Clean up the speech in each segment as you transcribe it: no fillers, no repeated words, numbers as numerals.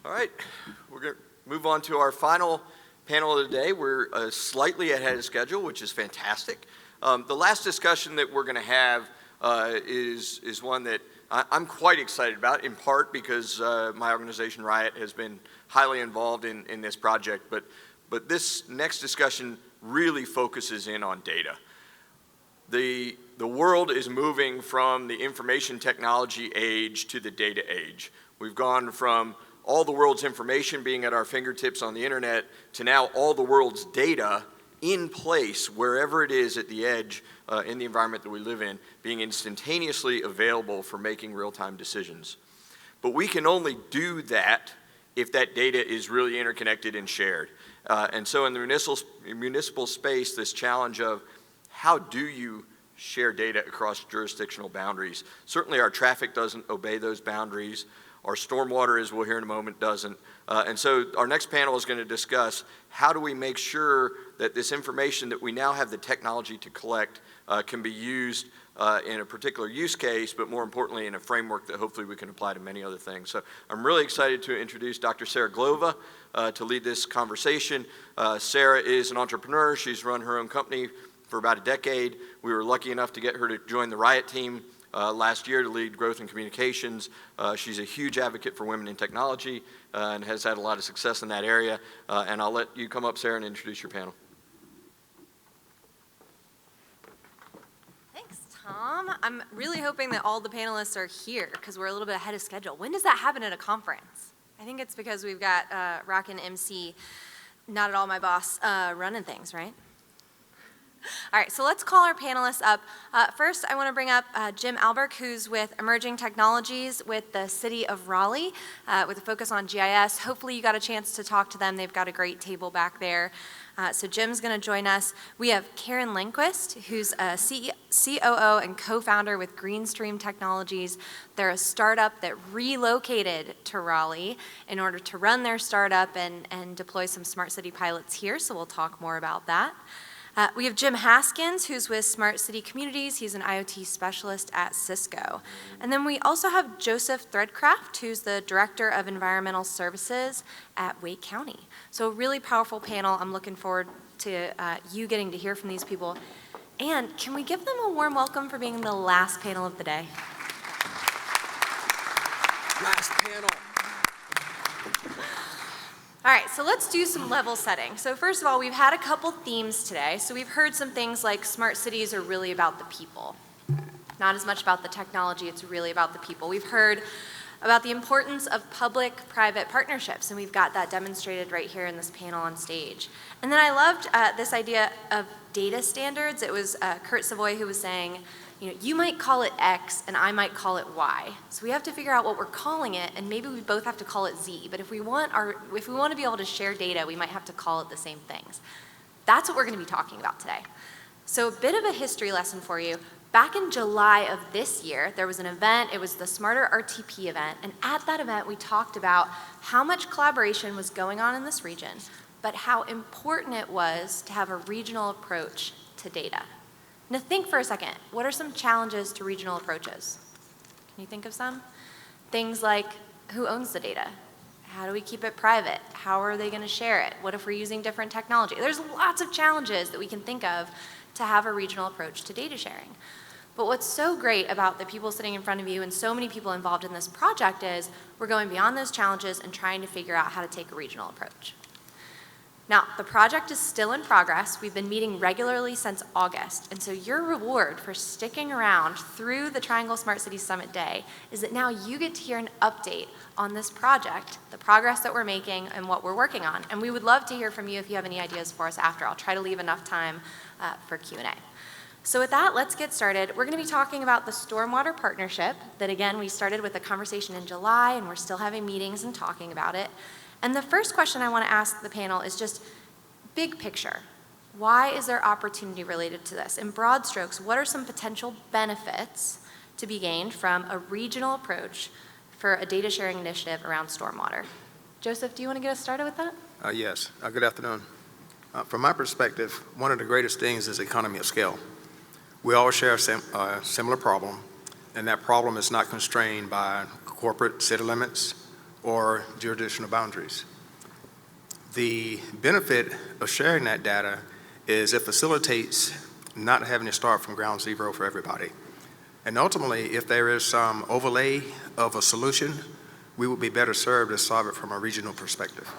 All right, we're going to move on to our final panel of the day. We're slightly ahead of schedule, which is fantastic. The last discussion that we're going to have is one that I'm quite excited about, in part because my organization, RIoT, has been highly involved in this project, but this next discussion really focuses in on data. The world is moving from the information technology age to the data age. We've gone from all the world's information being at our fingertips on the internet to now all the world's data in place wherever it is at the edge in the environment that we live in, being instantaneously available for making real-time decisions. But we can only do that if that data is really interconnected and shared. And so in the municipal space, this challenge of how do you share data across jurisdictional boundaries? Certainly our traffic doesn't obey those boundaries. Our stormwater, as we'll hear in a moment, doesn't. And so our next panel is going to discuss how do we make sure that this information that we now have the technology to collect can be used in a particular use case, but more importantly in a framework that hopefully we can apply to many other things. So I'm really excited to introduce Dr. Sarah Glova to lead this conversation. Sarah is an entrepreneur. She's run her own company for about a decade. We were lucky enough to get her to join the RIoT team last year to lead growth and communications. She's a huge advocate for women in technology and has had a lot of success in that area. And I'll let you come up, Sarah, and introduce your panel. Thanks, Tom. I'm really hoping that all the panelists are here because we're a little bit ahead of schedule. When does that happen at a conference? I think it's because we've got Rockin' MC, not at all my boss, running things, right? All right, so let's call our panelists up. First, I want to bring up Jim Alberque, who's with Emerging Technologies with the City of Raleigh, with a focus on GIS. Hopefully you got a chance to talk to them. They've got a great table back there. So Jim's going to join us. We have Karen Lindquist, who's a COO and co-founder with Greenstream Technologies. They're a startup that relocated to Raleigh in order to run their startup and deploy some smart city pilots here, so we'll talk more about that. We have Jim Haskins, who's with Smart City Communities. He's an IoT specialist at Cisco. And then we also have Joseph Threadcraft, who's the Director of Environmental Services at Wake County. So a really powerful panel. I'm looking forward to you getting to hear from these people. And can we give them a warm welcome for being the last panel of the day? Last panel. All right, so let's do some level setting. So first of all, we've had a couple themes today. So we've heard some things like smart cities are really about the people. Not as much about the technology, it's really about the people. We've heard about the importance of public-private partnerships, and we've got that demonstrated right here in this panel on stage. And then I loved this idea of data standards. It was Kurt Savoy who was saying, you might call it X and I might call it Y. So we have to figure out what we're calling it, and maybe we both have to call it Z. But if we want to be able to share data, we might have to call it the same things. That's what we're going to be talking about today. So a bit of a history lesson for you. Back in July of this year, there was an event. It was the Smarter RTP event. And at that event, we talked about how much collaboration was going on in this region, but how important it was to have a regional approach to data. Now think for a second, what are some challenges to regional approaches? Can you think of some? Things like, who owns the data? How do we keep it private? How are they going to share it? What if we're using different technology? There's lots of challenges that we can think of to have a regional approach to data sharing. But what's so great about the people sitting in front of you and so many people involved in this project is we're going beyond those challenges and trying to figure out how to take a regional approach. Now, the project is still in progress. We've been meeting regularly since August, and so your reward for sticking around through the Triangle Smart Cities Summit Day is that now you get to hear an update on this project, the progress that we're making, and what we're working on. And we would love to hear from you if you have any ideas for us after. I'll try to leave enough time for Q&A. So with that, let's get started. We're going to be talking about the Stormwater Partnership that, again, we started with a conversation in July, and we're still having meetings and talking about it. And the first question I want to ask the panel is just big picture. Why is there opportunity related to this? In broad strokes, what are some potential benefits to be gained from a regional approach for a data sharing initiative around stormwater? Joseph, do you want to get us started with that? Yes. Good afternoon. From my perspective, one of the greatest things is economy of scale. We all share a similar problem, and that problem is not constrained by corporate city limits, or jurisdictional boundaries. The benefit of sharing that data is it facilitates not having to start from ground zero for everybody. And ultimately, if there is some overlay of a solution, we would be better served to solve it from a regional perspective.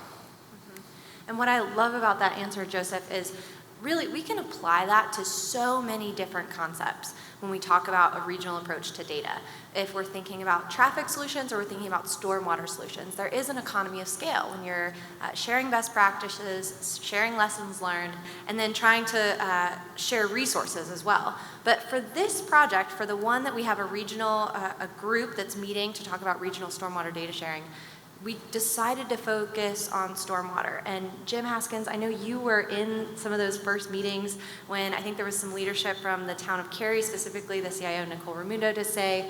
And what I love about that answer, Joseph, is really we can apply that to so many different concepts when we talk about a regional approach to data. If we're thinking about traffic solutions or we're thinking about stormwater solutions, there is an economy of scale when you're sharing best practices, sharing lessons learned, and then trying to share resources as well. But for this project, for the one that we have a regional, a group that's meeting to talk about regional stormwater data sharing, we decided to focus on stormwater. And Jim Haskins, I know you were in some of those first meetings when I think there was some leadership from the town of Cary, specifically the CIO, Nicole Ramundo, to say,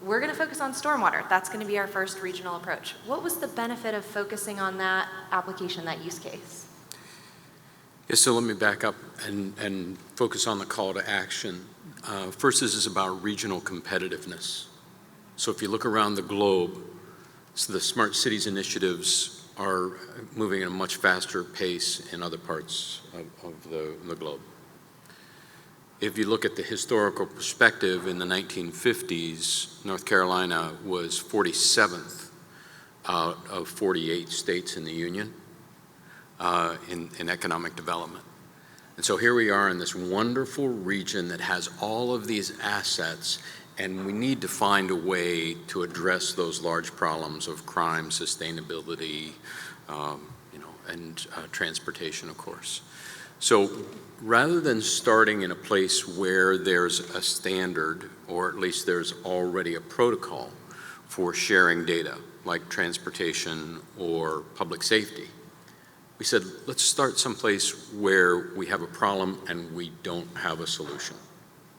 we're gonna focus on stormwater. That's gonna be our first regional approach. What was the benefit of focusing on that application, that use case? Yeah, so let me back up and focus on the call to action. First, this is about regional competitiveness. So if you look around the globe, so the smart cities initiatives are moving at a much faster pace in other parts of the globe. If you look at the historical perspective, in the 1950s, North Carolina was 47th out of 48 states in the Union in economic development. And so here we are in this wonderful region that has all of these assets, and we need to find a way to address those large problems of crime, sustainability, and transportation, of course. So rather than starting in a place where there's a standard, or at least there's already a protocol for sharing data, like transportation or public safety, we said, let's start someplace where we have a problem and we don't have a solution.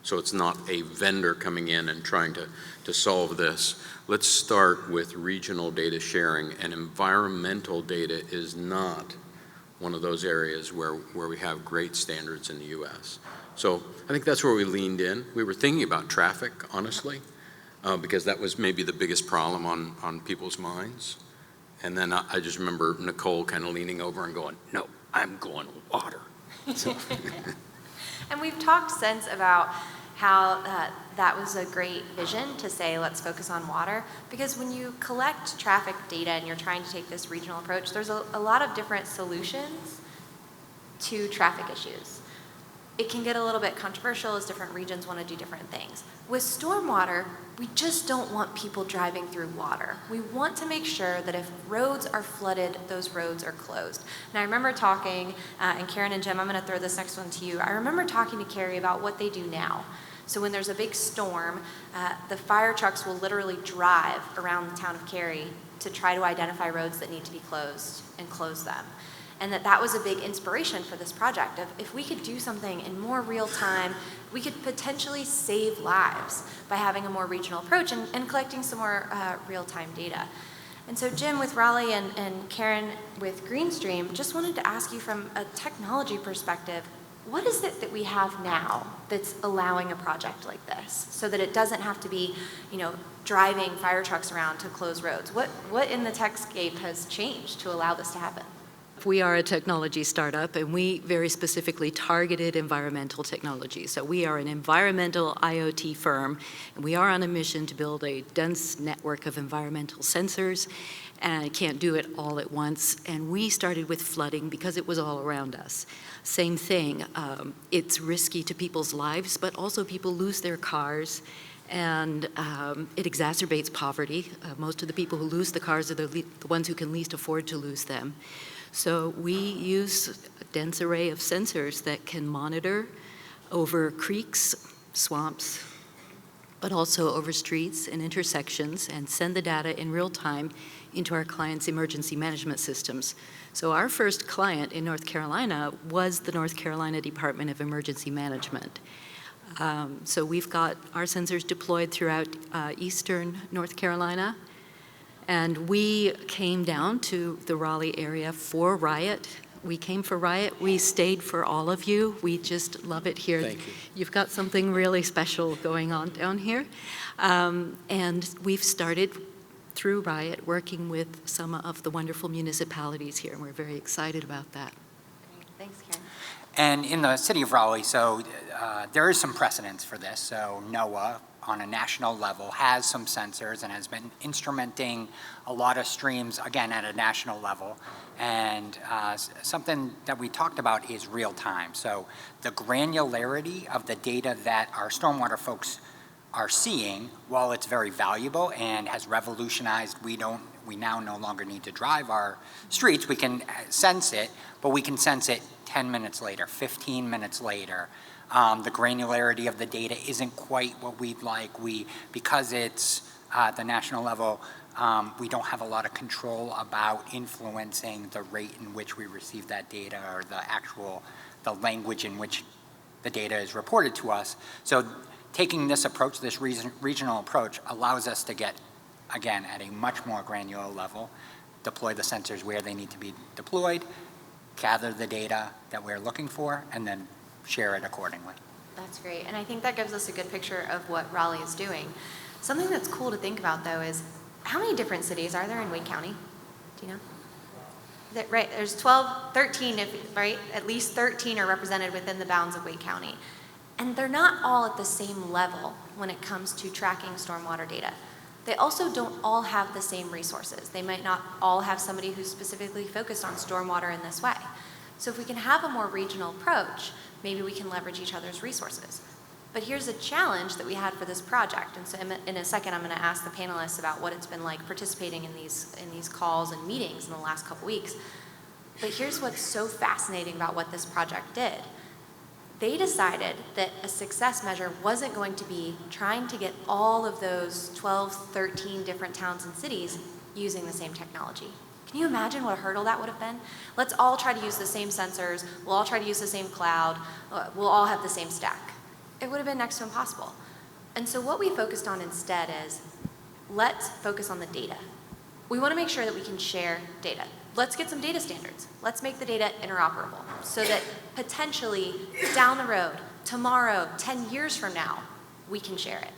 So it's not a vendor coming in and trying to solve this. Let's start with regional data sharing, and environmental data is not one of those areas where we have great standards in the US. So I think that's where we leaned in. We were thinking about traffic, honestly, because that was maybe the biggest problem on people's minds. And then I just remember Nicole kind of leaning over and going, no, I'm going water. So. And we've talked since about how that was a great vision to say, let's focus on water, because when you collect traffic data and you're trying to take this regional approach, there's a lot of different solutions to traffic issues. It can get a little bit controversial as different regions want to do different things. With stormwater, we just don't want people driving through water. We want to make sure that if roads are flooded, those roads are closed. And I remember talking, and Karen and Jim, I'm going to throw this next one to you. I remember talking to Carrie about what they do now. So when there's a big storm, the fire trucks will literally drive around the town of Cary to try to identify roads that need to be closed and close them. And that was a big inspiration for this project of if we could do something in more real time, we could potentially save lives by having a more regional approach and collecting some more real-time data. And so Jim with Raleigh and Karen with Greenstream, just wanted to ask you from a technology perspective, what is it that we have now that's allowing a project like this so that it doesn't have to be, driving fire trucks around to close roads? What in the techscape has changed to allow this to happen? We are a technology startup, and we very specifically targeted environmental technology. So we are an environmental IoT firm, and we are on a mission to build a dense network of environmental sensors, and can't do it all at once. And we started with flooding because it was all around us. Same thing, it's risky to people's lives, but also people lose their cars, and it exacerbates poverty. Most of the people who lose the cars are the ones who can least afford to lose them. So we use a dense array of sensors that can monitor over creeks, swamps, but also over streets and intersections, and send the data in real time into our clients' emergency management systems. So our first client in North Carolina was the North Carolina Department of Emergency Management. So we've got our sensors deployed throughout eastern North Carolina. And we came down to the Raleigh area for RIoT. We came for RIoT. We stayed for all of you. We just love it here. Thank you. You've got something really special going on down here. And we've started through RIoT, working with some of the wonderful municipalities here, and we're very excited about that. Great. Thanks, Karen. And in the city of Raleigh, so there is some precedence for this. So NOAA, on a national level, has some sensors and has been instrumenting a lot of streams, again, at a national level. And something that we talked about is real time. So the granularity of the data that our stormwater folks are seeing, while it's very valuable and has revolutionized, we now no longer need to drive our streets. We can sense it, but we can sense it 10 minutes later, 15 minutes later. The granularity of the data isn't quite what we'd like. Because it's at the national level, we don't have a lot of control about influencing the rate in which we receive that data or the language in which the data is reported to us. So taking this approach, this regional approach, allows us to get, again, at a much more granular level, deploy the sensors where they need to be deployed, gather the data that we're looking for, and then share it accordingly. That's great. And I think that gives us a good picture of what Raleigh is doing. Something that's cool to think about, though, is how many different cities are there in Wake County? Do you know? Right, there's 13, right? At least 13 are represented within the bounds of Wake County. And they're not all at the same level when it comes to tracking stormwater data. They also don't all have the same resources. They might not all have somebody who's specifically focused on stormwater in this way. So if we can have a more regional approach, maybe we can leverage each other's resources. But here's a challenge that we had for this project. And so in a second, I'm going to ask the panelists about what it's been like participating in these calls and meetings in the last couple weeks. But here's what's so fascinating about what this project did. They decided that a success measure wasn't going to be trying to get all of those 12, 13 different towns and cities using the same technology. Can you imagine what a hurdle that would have been? Let's all try to use the same sensors, we'll all try to use the same cloud, we'll all have the same stack. It would have been next to impossible. And so what we focused on instead is, let's focus on the data. We want to make sure that we can share data. Let's get some data standards. Let's make the data interoperable so that potentially down the road, tomorrow, 10 years from now, we can share it.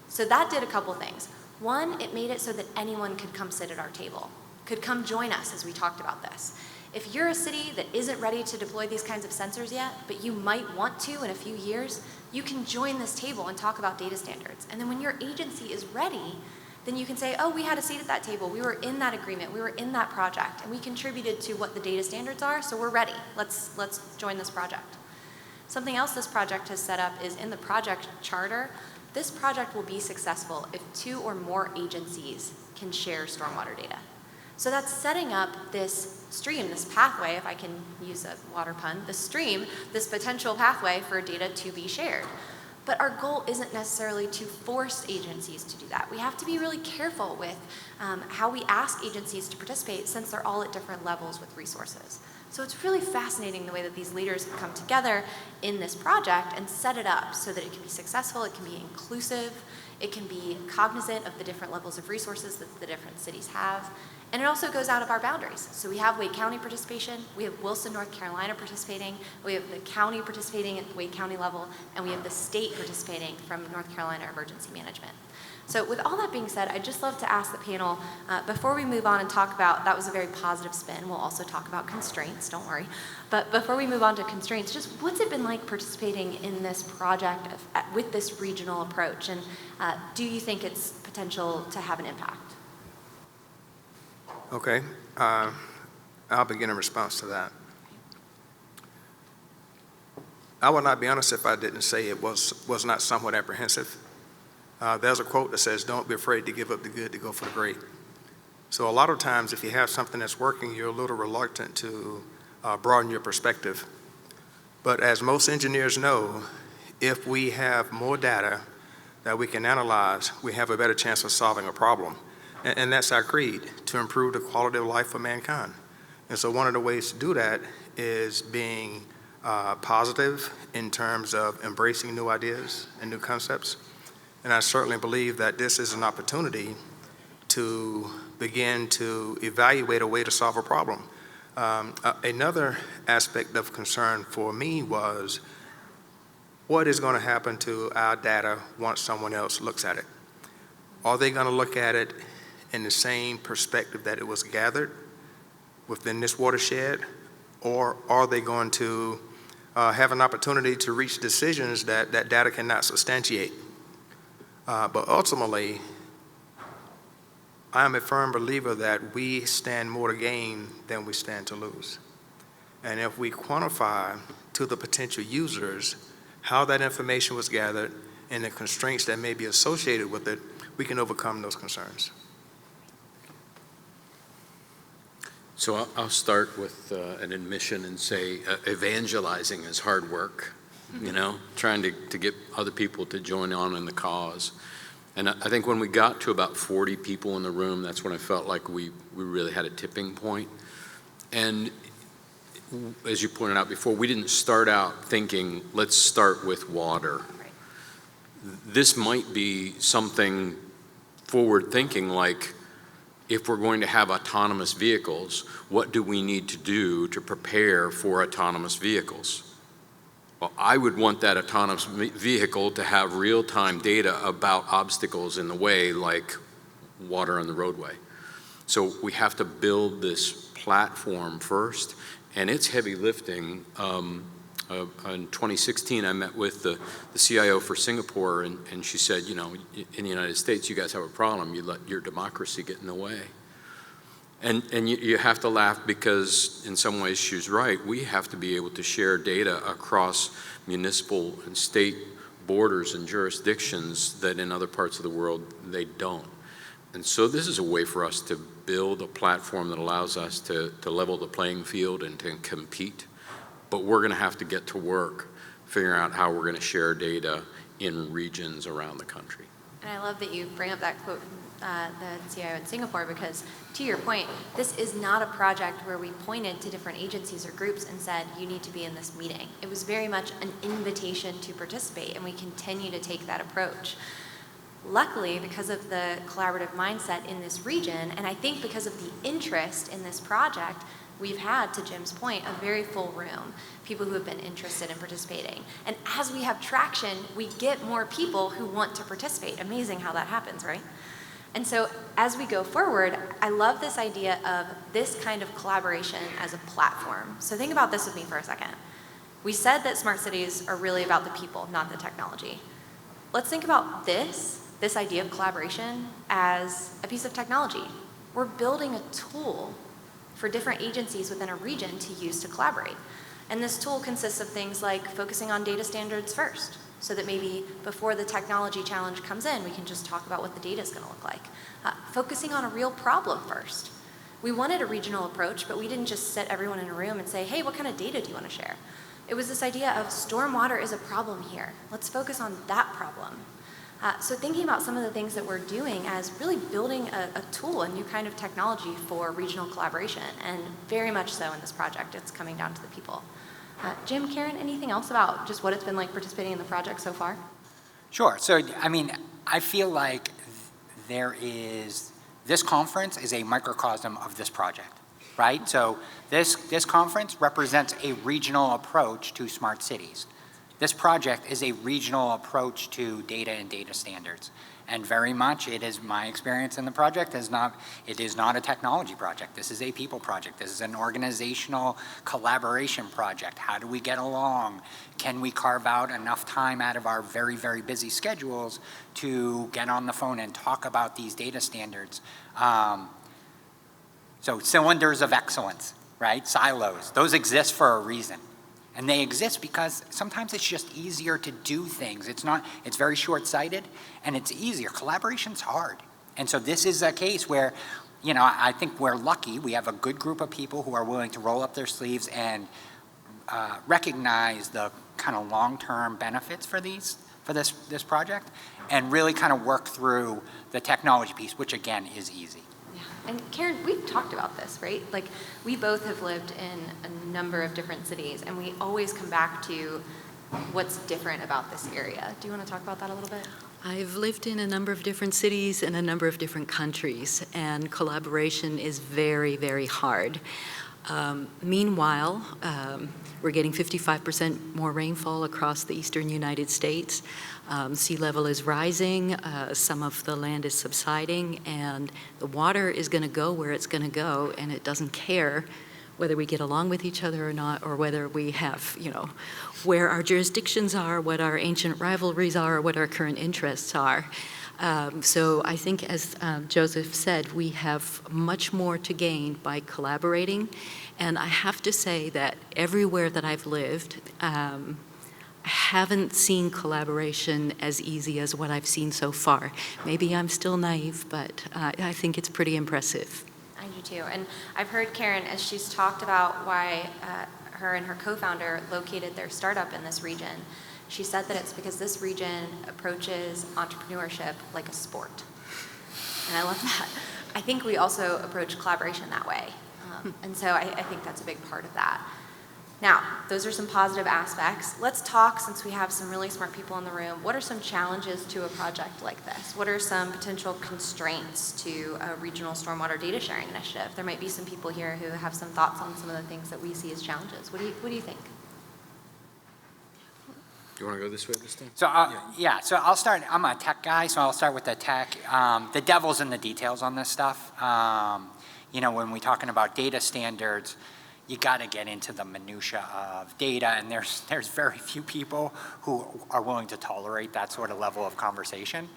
So that did a couple things. One, it made it so that anyone could come sit at our table, could come join us as we talked about this. If you're a city that isn't ready to deploy these kinds of sensors yet, but you might want to in a few years, you can join this table and talk about data standards. And then when your agency is ready, then you can say, oh, we had a seat at that table. We were in that agreement. We were in that project. And we contributed to what the data standards are, so we're ready. Let's join this project. Something else this project has set up is in the project charter, this project will be successful if 2 or more agencies can share stormwater data. So that's setting up this stream, this pathway, if I can use a water pun, this stream, this potential pathway for data to be shared. But our goal isn't necessarily to force agencies to do that. We have to be really careful with how we ask agencies to participate since they're all at different levels with resources. So it's really fascinating the way that these leaders have come together in this project and set it up so that it can be successful, it can be inclusive, it can be cognizant of the different levels of resources that the different cities have. And it also goes out of our boundaries. So we have Wake County participation, we have Wilson, North Carolina participating, we have the county participating at the Wake County level, and we have the state participating from North Carolina Emergency Management. So with all that being said, I'd just love to ask the panel, before we move on and talk about, that was a very positive spin, we'll also talk about constraints, don't worry. But before we move on to constraints, just what's it been like participating in this project with this regional approach? And do you think it's potential to have an impact? Okay, I'll begin in response to that. I would not be honest if I didn't say it was not somewhat apprehensive. There's a quote that says, don't be afraid to give up the good to go for the great. So a lot of times if you have something that's working, you're a little reluctant to broaden your perspective. But as most engineers know, if we have more data that we can analyze, we have a better chance of solving a problem. And that's our creed, to improve the quality of life for mankind. And so one of the ways to do that is being positive in terms of embracing new ideas and new concepts. And I certainly believe that this is an opportunity to begin to evaluate a way to solve a problem. Another aspect of concern for me was, what is going to happen to our data once someone else looks at it? Are they going to look at it in the same perspective that it was gathered within this watershed, or are they going to have an opportunity to reach decisions that that data cannot substantiate? But ultimately, I am a firm believer that we stand more to gain than we stand to lose. And if we quantify to the potential users how that information was gathered and the constraints that may be associated with it, we can overcome those concerns. So I'll start with an admission and say evangelizing is hard work, you know, trying to get other people to join on in the cause. And I think when we got to about 40 people in the room, that's when I felt like we really had a tipping point. And as you pointed out before, we didn't start out thinking, let's start with water. Right. This might be something forward thinking, like, if we're going to have autonomous vehicles, what do we need to do to prepare for autonomous vehicles? Well, I would want that autonomous vehicle to have real-time data about obstacles in the way, like water on the roadway. So we have to build this platform first, and it's heavy lifting. In 2016, I met with the CIO for Singapore, and she said, you know, in the United States, you guys have a problem. You let your democracy get in the way. And you have to laugh because in some ways she's right. We have to be able to share data across municipal and state borders and jurisdictions that in other parts of the world they don't. And so this is a way for us to build a platform that allows us to level the playing field and to compete. But we're going to have to get to work figuring out how we're going to share data in regions around the country. And I love that you bring up that quote from the CIO in Singapore, because to your point, this is not a project where we pointed to different agencies or groups and said, you need to be in this meeting. It was very much an invitation to participate, and we continue to take that approach. Luckily, because of the collaborative mindset in this region, and I think because of the interest in this project, we've had, to Jim's point, a very full room, people who have been interested in participating. And as we have traction, we get more people who want to participate. Amazing how that happens, right? And so as we go forward, I love this idea of this kind of collaboration as a platform. So think about this with me for a second. We said that smart cities are really about the people, not the technology. Let's think about this idea of collaboration as a piece of technology. We're building a tool for different agencies within a region to use to collaborate. And this tool consists of things like focusing on data standards first, so that maybe before the technology challenge comes in, we can just talk about what the data is going to look like. Focusing on a real problem first. We wanted a regional approach, but we didn't just set everyone in a room and say, hey, what kind of data do you want to share? It was this idea of stormwater is a problem here. Let's focus on that problem. So thinking about some of the things that we're doing as really building a tool, a new kind of technology for regional collaboration, and very much so in this project, it's coming down to the people. Jim, Karen, anything else about just what it's been like participating in the project so far? Sure. So, I mean, I feel like this conference is a microcosm of this project, right? So this conference represents a regional approach to smart cities. This project is a regional approach to data and data standards. And very much it is my experience in the project it is not a technology project. This is a people project. This is an organizational collaboration project. How do we get along? Can we carve out enough time out of our very, very busy schedules to get on the phone and talk about these data standards? So cylinders of excellence, right? Silos, those exist for a reason. And they exist because sometimes it's just easier to do things. It's very short-sighted and it's easier. Collaboration's hard. And so this is a case where, you know, I think we're lucky. We have a good group of people who are willing to roll up their sleeves and recognize the kind of long-term benefits for this project and really kind of work through the technology piece, which again is easy. And Karen, we've talked about this, right? Like, we both have lived in a number of different cities, and we always come back to what's different about this area. Do you want to talk about that a little bit? I've lived in a number of different cities in a number of different countries, and collaboration is very, very hard. Meanwhile, we're getting 55% more rainfall across the eastern United States. Sea level is rising, some of the land is subsiding, and the water is going to go where it's going to go, and it doesn't care whether we get along with each other or not, or whether we have, where our jurisdictions are, what our ancient rivalries are, what our current interests are. So I think, as Joseph said, we have much more to gain by collaborating. And I have to say that everywhere that I've lived, I haven't seen collaboration as easy as what I've seen so far. Maybe I'm still naive, but I think it's pretty impressive. I do too. And I've heard Karen, as she's talked about why her and her co-founder located their startup in this region, she said that it's because this region approaches entrepreneurship like a sport. And I love that. I think we also approach collaboration that way. And so I think that's a big part of that. Now, those are some positive aspects. Let's talk, since we have some really smart people in the room, what are some challenges to a project like this? What are some potential constraints to a regional stormwater data sharing initiative? There might be some people here who have some thoughts on some of the things that we see as challenges. What do you think? You want to go this way this time? So, so I'll start. I'm a tech guy, so I'll start with the tech. The devil's in the details on this stuff. When we're talking about data standards, you got to get into the minutia of data, and there's very few people who are willing to tolerate that sort of level of conversation.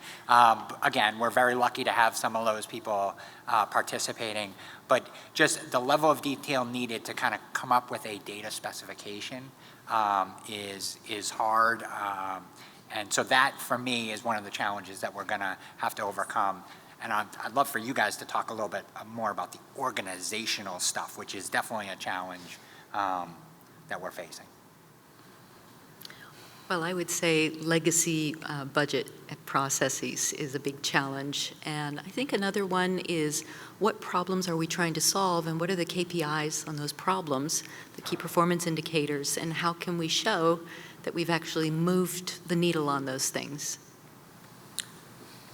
Again, we're very lucky to have some of those people participating, but just the level of detail needed to kind of come up with a data specification is hard, and so that for me is one of the challenges that we're going to have to overcome. And I'd love for you guys to talk a little bit more about the organizational stuff, which is definitely a challenge that we're facing. Well, I would say legacy budget processes is a big challenge. And I think another one is, what problems are we trying to solve, and what are the KPIs on those problems, the key performance indicators, and how can we show that we've actually moved the needle on those things?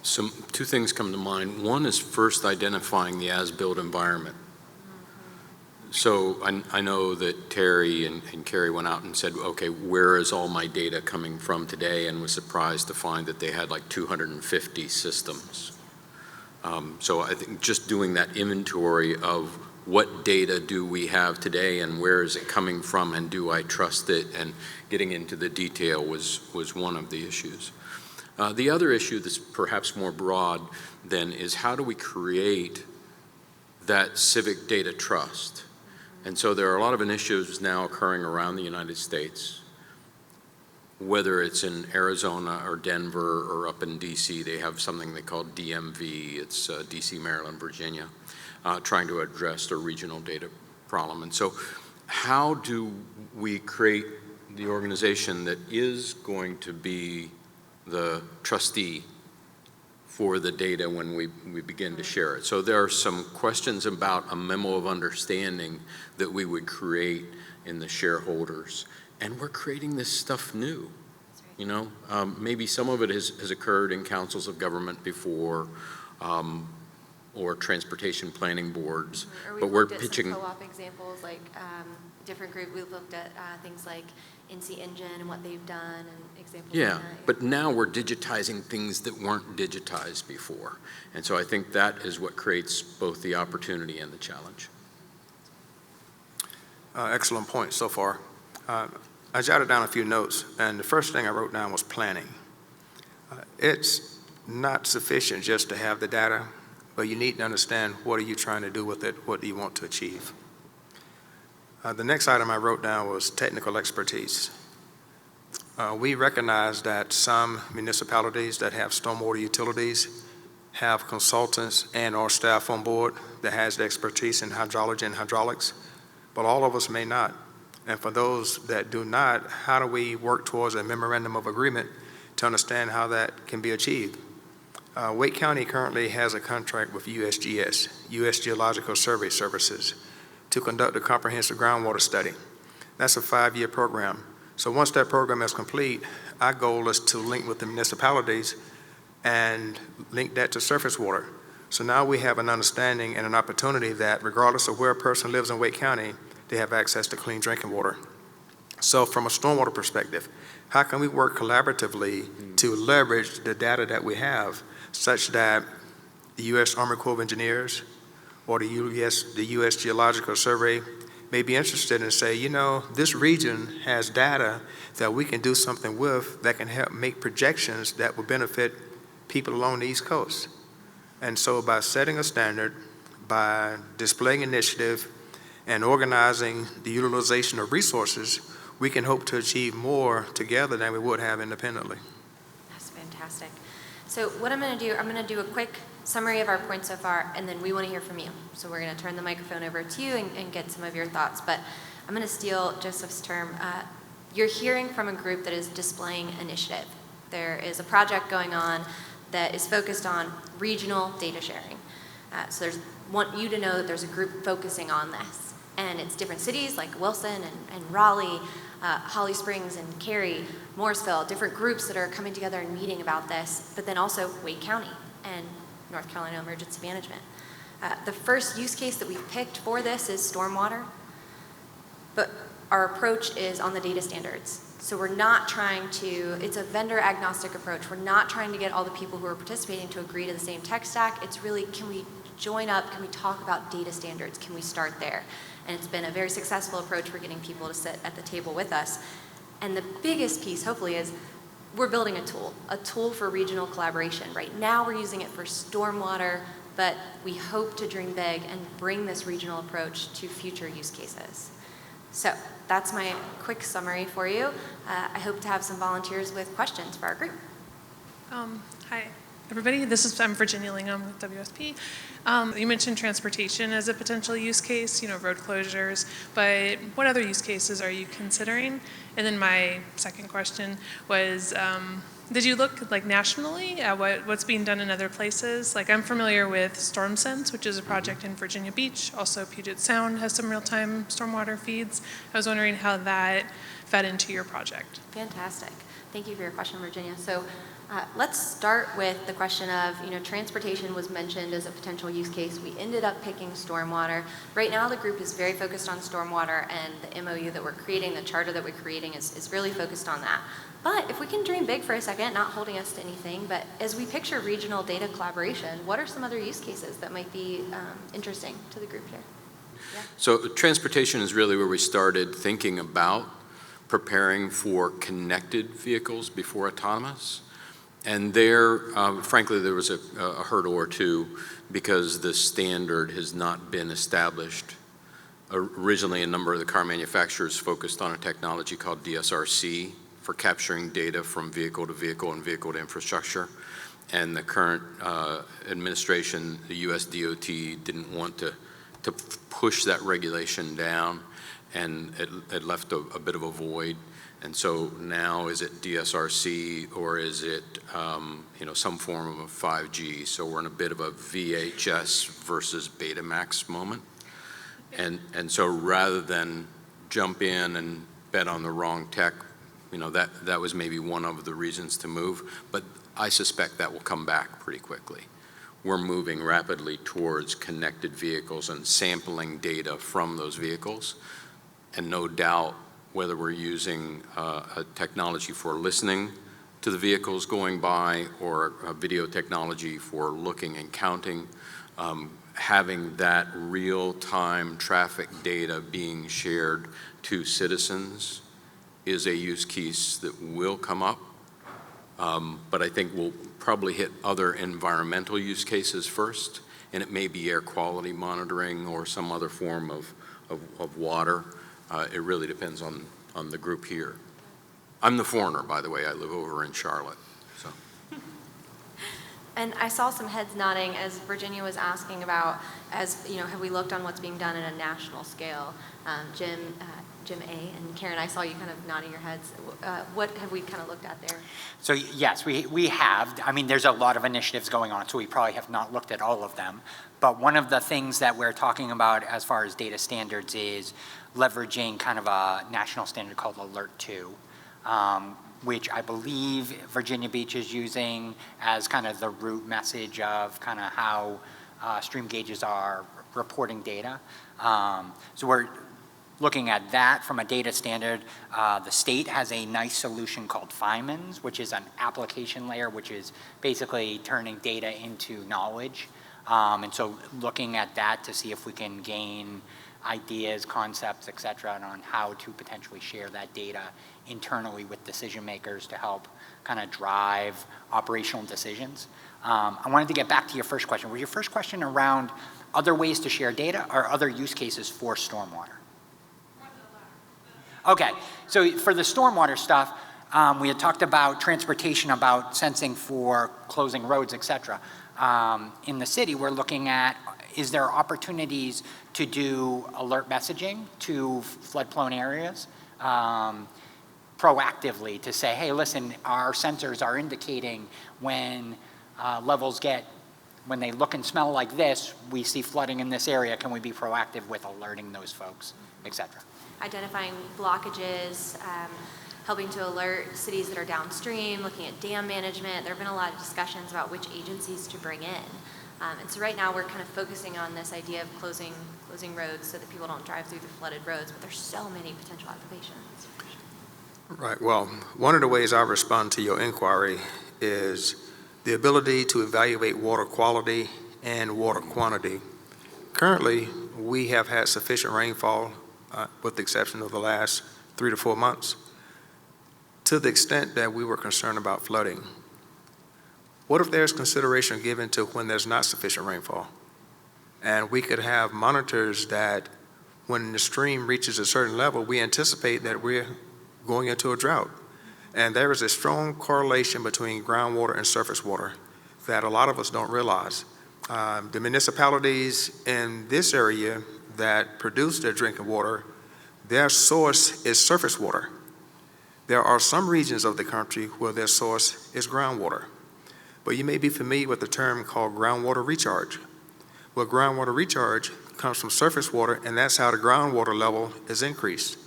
So two things come to mind. One is first identifying the as-built environment. So I know that Terry and Carrie went out and said, okay, where is all my data coming from today, and was surprised to find that they had like 250 systems. So I think just doing that inventory of what data do we have today and where is it coming from, and do I trust it, and getting into the detail was one of the issues. The other issue that's perhaps more broad then is, how do we create that civic data trust? And so there are a lot of initiatives now occurring around the United States, whether it's in Arizona or Denver or up in DC. They have something they call DMV, it's DC, Maryland, Virginia, trying to address the regional data problem. And so how do we create the organization that is going to be the trustee for the data when we begin to share it? So there are some questions about a memo of understanding that we would create in the shareholders. And we're creating this stuff new. Maybe some of it has occurred in councils of government before, or transportation planning boards. Or Mm-hmm. we've But looked we're at some pitching. co-op examples, like different group. We've looked at things like NC Engine and what they've done, and examples. Yeah, like that. but now we're digitizing things that weren't digitized before. And so I think that is what creates both the opportunity and the challenge. Excellent point so far. I jotted down a few notes, and the first thing I wrote down was planning. It's not sufficient just to have the data, but you need to understand, what are you trying to do with it? What do you want to achieve? The next item I wrote down was technical expertise. We recognize that some municipalities that have stormwater utilities have consultants and or staff on board that has the expertise in hydrology and hydraulics, but all of us may not. And for those that do not, how do we work towards a memorandum of agreement to understand how that can be achieved? Wake County currently has a contract with USGS, U.S. Geological Survey Services, to conduct a comprehensive groundwater study. That's a 5-year program. So once that program is complete, our goal is to link with the municipalities and link that to surface water. So now we have an understanding and an opportunity that regardless of where a person lives in Wake County, they have access to clean drinking water. So from a stormwater perspective, how can we work collaboratively to leverage the data that we have such that the U.S. Army Corps of Engineers or the U.S. Geological Survey may be interested and say, you know, this region has data that we can do something with that can help make projections that will benefit people along the East Coast. And so by setting a standard, by displaying initiative, and organizing the utilization of resources, we can hope to achieve more together than we would have independently. That's fantastic. So what I'm going to do a quick summary of our points so far, and then we want to hear from you. So we're going to turn the microphone over to you and get some of your thoughts. But I'm going to steal Joseph's term. You're hearing from a group that is displaying initiative. There is a project going on that is focused on regional data sharing. So want you to know that there's a group focusing on this. And it's different cities like Wilson and Raleigh, Holly Springs and Cary, Morrisville, different groups that are coming together and meeting about this, but then also Wake County and North Carolina Emergency Management. The first use case that we've picked for this is stormwater, but our approach is on the data standards. So we're not trying to, it's a vendor agnostic approach. We're not trying to get all the people who are participating to agree to the same tech stack. It's really, can we join up? Can we talk about data standards? Can we start there? And it's been a very successful approach for getting people to sit at the table with us. And the biggest piece, hopefully, is we're building a tool for regional collaboration. Right now, we're using it for stormwater, but we hope to dream big and bring this regional approach to future use cases. So that's my quick summary for you. I hope to have some volunteers with questions for our group. Hi, everybody. I'm Virginia Lingham with WSP. You mentioned transportation as a potential use case, road closures, but what other use cases are you considering? And then my second question was, did you look nationally at what's being done in other places? I'm familiar with StormSense, which is a project in Virginia Beach. Also, Puget Sound has some real-time stormwater feeds. I was wondering how that fed into your project. Fantastic. Thank you for your question, Virginia. So let's start with the question of, transportation was mentioned as a potential use case. We ended up picking stormwater. Right now, the group is very focused on stormwater, and the MOU that we're creating, the charter that we're creating is really focused on that. But if we can dream big for a second, not holding us to anything, but as we picture regional data collaboration, what are some other use cases that might be interesting to the group here? Yeah. So transportation is really where we started thinking about preparing for connected vehicles before autonomous. And there, frankly, there was a hurdle or two because the standard has not been established. Originally, a number of the car manufacturers focused on a technology called DSRC for capturing data from vehicle to vehicle and vehicle to infrastructure. And the current administration, the US DOT, didn't want to push that regulation down, and it left a bit of a void. And so now, is it DSRC or is it some form of 5G? So we're in a bit of a VHS versus Betamax moment. And so rather than jump in and bet on the wrong tech, that was maybe one of the reasons to move. But I suspect that will come back pretty quickly. We're moving rapidly towards connected vehicles and sampling data from those vehicles. And no doubt, whether we're using a technology for listening to the vehicles going by or a video technology for looking and counting, having that real-time traffic data being shared to citizens is a use case that will come up. But I think we'll probably hit other environmental use cases first, and it may be air quality monitoring or some other form of water. It really depends on the group here. I'm the foreigner, by the way. I live over in Charlotte. So. And I saw some heads nodding as Virginia was asking about, have we looked on what's being done at a national scale? Jim A. and Karen, I saw you kind of nodding your heads. What have we kind of looked at there? So yes, we have. I mean, there's a lot of initiatives going on, so we probably have not looked at all of them. But one of the things that we're talking about as far as data standards is leveraging kind of a national standard called Alert 2, which I believe Virginia Beach is using as kind of the root message of kind of how stream gauges are reporting data. So we're looking at that from a data standard. The state has a nice solution called Fimans, which is an application layer, which is basically turning data into knowledge. And so looking at that to see if we can gain ideas, concepts, et cetera, and on how to potentially share that data internally with decision makers to help kind of drive operational decisions. I wanted to get back to your first question. Was your first question around other ways to share data or other use cases for stormwater? Okay, so for the stormwater stuff, we had talked about transportation, about sensing for closing roads, et cetera. In the city, we're looking at, is there opportunities to do alert messaging to flood-prone areas proactively to say, hey, listen, our sensors are indicating when levels get, when they look and smell like this, we see flooding in this area, can we be proactive with alerting those folks, et cetera? Identifying blockages, helping to alert cities that are downstream, looking at dam management. There have been a lot of discussions about which agencies to bring in. And so right now we're kind of focusing on this idea of closing roads so that people don't drive through the flooded roads, but there's so many potential applications. Right. Well, one of the ways I respond to your inquiry is the ability to evaluate water quality and water quantity. Currently, we have had sufficient rainfall, with the exception of the last 3 to 4 months, to the extent that we were concerned about flooding. What if there's consideration given to when there's not sufficient rainfall? And we could have monitors that when the stream reaches a certain level, we anticipate that we're going into a drought. And there is a strong correlation between groundwater and surface water that a lot of us don't realize. The municipalities in this area that produce their drinking water, their source is surface water. There are some regions of the country where their source is groundwater. But you may be familiar with the term called groundwater recharge. Well, groundwater recharge comes from surface water, and that's how the groundwater level is increased.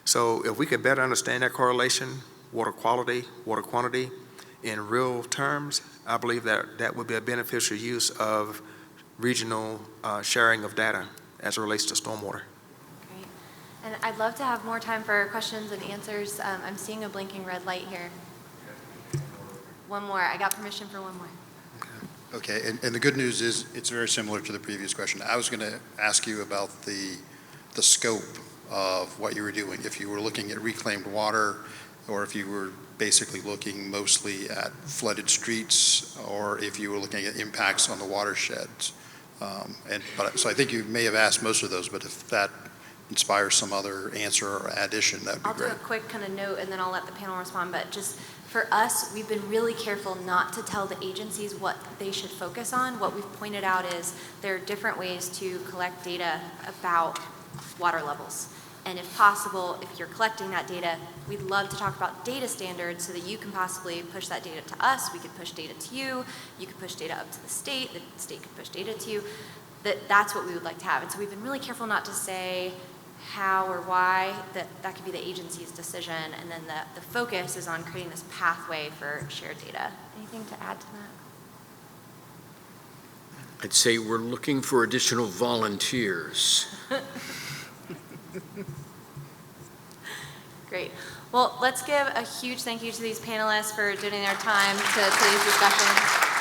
So if we could better understand that correlation, water quality, water quantity, in real terms, I believe that that would be a beneficial use of regional sharing of data as it relates to stormwater. Great. And I'd love to have more time for questions and answers. I'm seeing a blinking red light here. One more. I got permission for one more. Okay, and the good news is it's very similar to the previous question. I was going to ask you about the scope of what you were doing. If you were looking at reclaimed water, or if you were basically looking mostly at flooded streets, or if you were looking at impacts on the watersheds. So I think you may have asked most of those, but if that inspires some other answer or addition, that would be great. I'll do a quick kind of note and then I'll let the panel respond, but just for us, we've been really careful not to tell the agencies what they should focus on. What we've pointed out is there are different ways to collect data about water levels. And if possible, if you're collecting that data, we'd love to talk about data standards so that you can possibly push that data to us. We could push data to you. You could push data up to the state could push data to you. That's what we would like to have. And so we've been really careful not to say how or why, that could be the agency's decision. And then the focus is on creating this pathway for shared data. Anything to add to that? I'd say we're looking for additional volunteers. Great. Well, let's give a huge thank you to these panelists for donating their time to today's discussion.